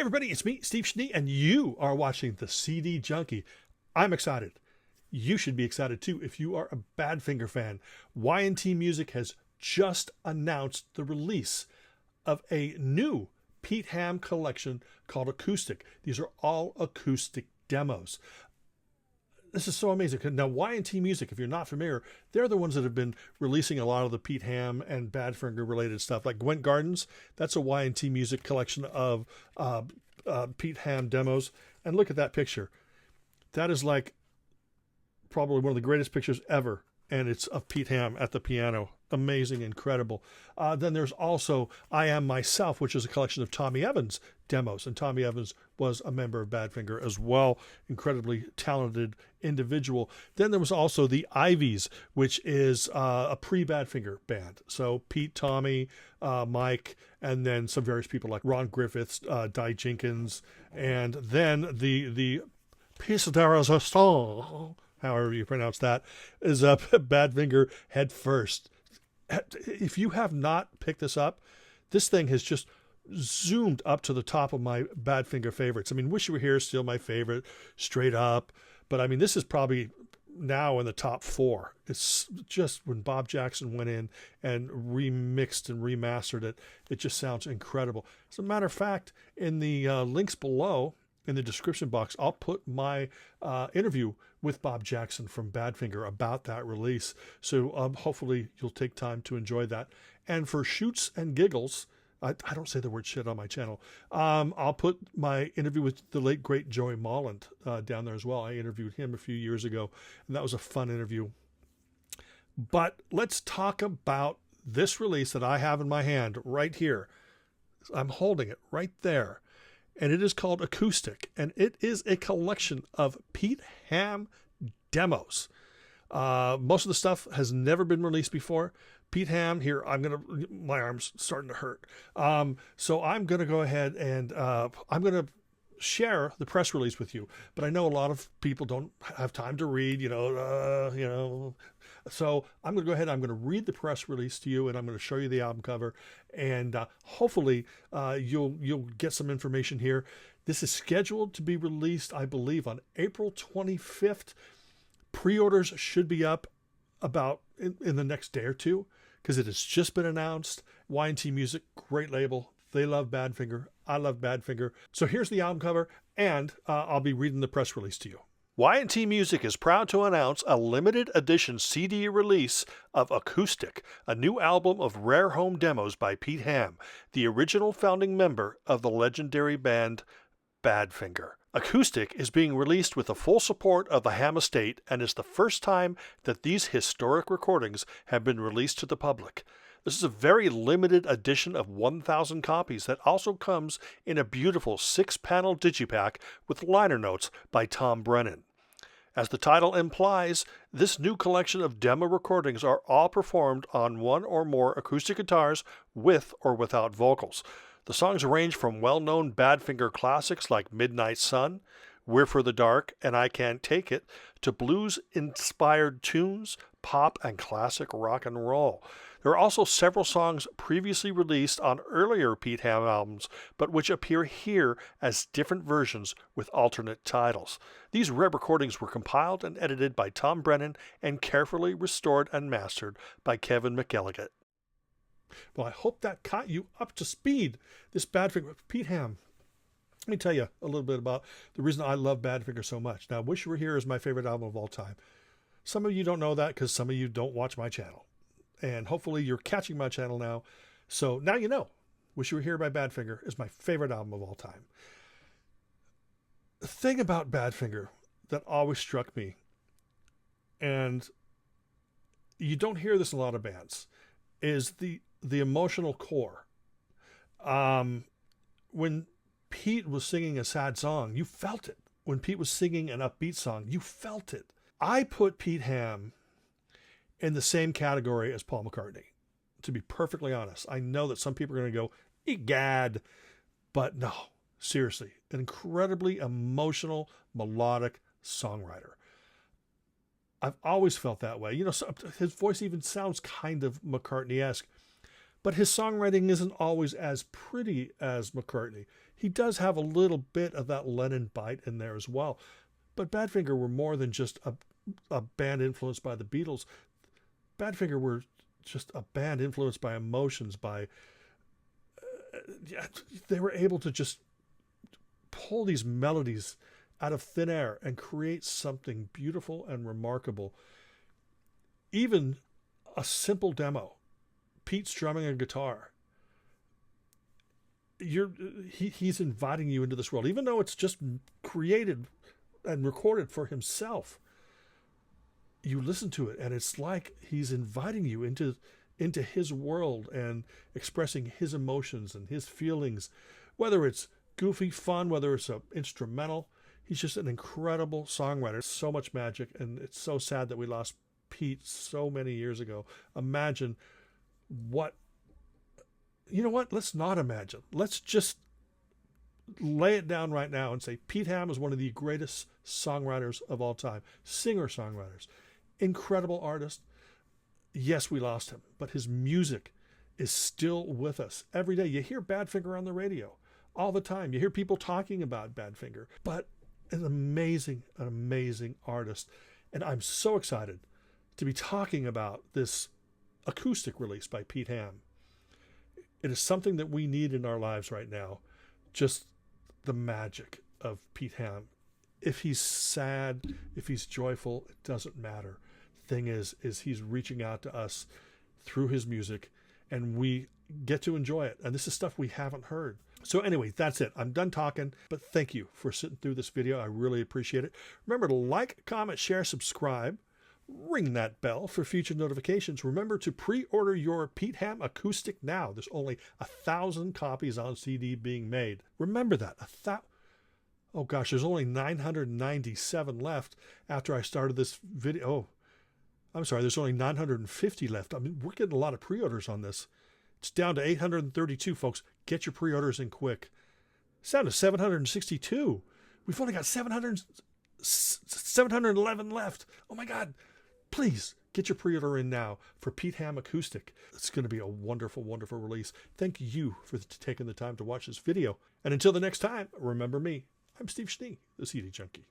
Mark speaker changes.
Speaker 1: everybody, it's me, Steve Schnee, and you are watching the CD Junkie. I'm excited. You should be excited too if you are a Badfinger fan. Y&T Music has just announced the release of a new Pete Ham collection called Acoustic. These are all acoustic demos. This is so amazing. Now, Y&T Music, if you're not familiar, they're the ones that have been releasing a lot of the Pete Ham and Badfinger-related stuff. Like Gwent Gardens, that's a Y&T Music collection of Pete Ham demos. And look at that picture. That is like probably one of the greatest pictures ever. And it's of Pete Ham at the piano. Amazing, incredible. Then there's also I Am Myself, which is a collection of Tommy Evans demos. And Tommy Evans was a member of Badfinger as well. Incredibly talented individual. Then there was also the Iveys, which is a pre-Badfinger band. So Pete, Tommy, Mike, and then some various people like Ron Griffiths, Di Jenkins, and then the Piece de Resistance, however you pronounce that, is up Badfinger Head First. If you have not picked this up, this thing has just zoomed up to the top of my Badfinger favorites. I mean, Wish You Were Here is still my favorite, straight up. But I mean, this is probably now in the top 4. It's just when Bob Jackson went in and remixed and remastered it, it just sounds incredible. As a matter of fact, in the links below, in the description box, I'll put my interview with Bob Jackson from Badfinger about that release. So hopefully you'll take time to enjoy that. And for shoots and giggles, I don't say the word shit on my channel. I'll put my interview with the late, great JOEY MOLLAND down there as well. I interviewed him a few years ago, and that was a fun interview. But let's talk about this release that I have in my hand right here. I'm holding it right there. And it is called Acoustic, and it is a collection of Pete Ham demos. Most of the stuff has never been released before. Pete Ham, here, my arm's starting to hurt. So I'm going to go ahead and I'm going to share the press release with you. But I know a lot of people don't have time to read, So I'm going to go ahead, I'm going to read the press release to you, and I'm going to show you the album cover, and hopefully you'll get some information here. This is scheduled to be released, I believe, on April 25th. Pre-orders should be up about in the next day or two, because it has just been announced. Y&T Music, great label. They love Badfinger. I love Badfinger. So here's the album cover, and I'll be reading the press release to you. Y&T Music is proud to announce a limited edition CD release of Acoustic, a new album of rare home demos by Pete Ham, the original founding member of the legendary band Badfinger. Acoustic is being released with the full support of the Ham estate and is the first time that these historic recordings have been released to the public. This is a very limited edition of 1,000 copies that also comes in a beautiful 6-panel digipak with liner notes by Tom Brennan. As the title implies, this new collection of demo recordings are all performed on one or more acoustic guitars with or without vocals. The songs range from well-known Badfinger classics like Midnight Sun, We're for the Dark, and I Can't Take It, to blues-inspired tunes, pop, and classic rock and roll. There are also several songs previously released on earlier Pete Ham albums, but which appear here as different versions with alternate titles. These rare recordings were compiled and edited by Tom Brennan and carefully restored and mastered by Kevin McElligott. Well, I hope that caught you up to speed. This Badfinger, Pete Ham. Let me tell you a little bit about the reason I love Badfinger so much. Now, Wish You Were Here is my favorite album of all time. Some of you don't know that because some of you don't watch my channel. And hopefully you're catching my channel now. So now you know. Wish You Were Here by Badfinger is my favorite album of all time. The thing about Badfinger that always struck me, and you don't hear this in a lot of bands, is the emotional core. When Pete was singing a sad song, you felt it. When Pete was singing an upbeat song, you felt it. I put Pete Ham in the same category as Paul McCartney, to be perfectly honest. I know that some people are going to go, egad, but no, seriously, an incredibly emotional, melodic songwriter. I've always felt that way. You know, his voice even sounds kind of McCartney-esque, But his songwriting isn't always as pretty as McCartney. He does have a little bit of that Lennon bite in there as well. But Badfinger were more than just a band influenced by the Beatles. Badfinger were just a band influenced by emotions, by they were able to just pull these melodies out of thin air and create something beautiful and remarkable. Even a simple demo, Pete strumming a guitar, he's inviting you into this world, even though it's just created and recorded for himself. You listen to it and it's like he's inviting you into his world and expressing his emotions and his feelings, whether it's goofy fun, whether it's an instrumental. He's just an incredible songwriter. So much magic, and it's so sad that we lost Pete so many years ago. Imagine what, you know what? Let's not imagine. Let's just lay it down right now and say Pete Ham is one of the greatest songwriters of all time. Singer-songwriters. Incredible artist. Yes, we lost him, but his music is still with us every day. You hear Badfinger on the radio all the time. You hear people talking about Badfinger, but an amazing artist. And I'm so excited to be talking about this acoustic release by Pete Ham. It is something that we need in our lives right now. Just the magic of Pete Ham. If he's sad, if he's joyful, it doesn't matter. Thing is he's reaching out to us through his music, and we get to enjoy it. And this is stuff we haven't heard. So anyway, that's it. I'm done talking, but thank you for sitting through this video. I really appreciate it. Remember to like, comment, share, subscribe, ring that bell for future notifications. Remember to pre-order your Pete Ham Acoustic now. There's only 1,000 copies on CD being made. Remember that. Oh gosh, there's only 997 left after I started this video. Oh, I'm sorry, there's only 950 left. I mean, we're getting a lot of pre-orders on this. It's down to 832, folks. Get your pre-orders in quick. It's down to 762. We've only got 711 left. Oh my God. Please get your pre-order in now for Pete Ham Acoustic. It's going to be a wonderful, wonderful release. Thank you for taking the time to watch this video. And until the next time, remember me. I'm Steve Schnee, the CD Junkie.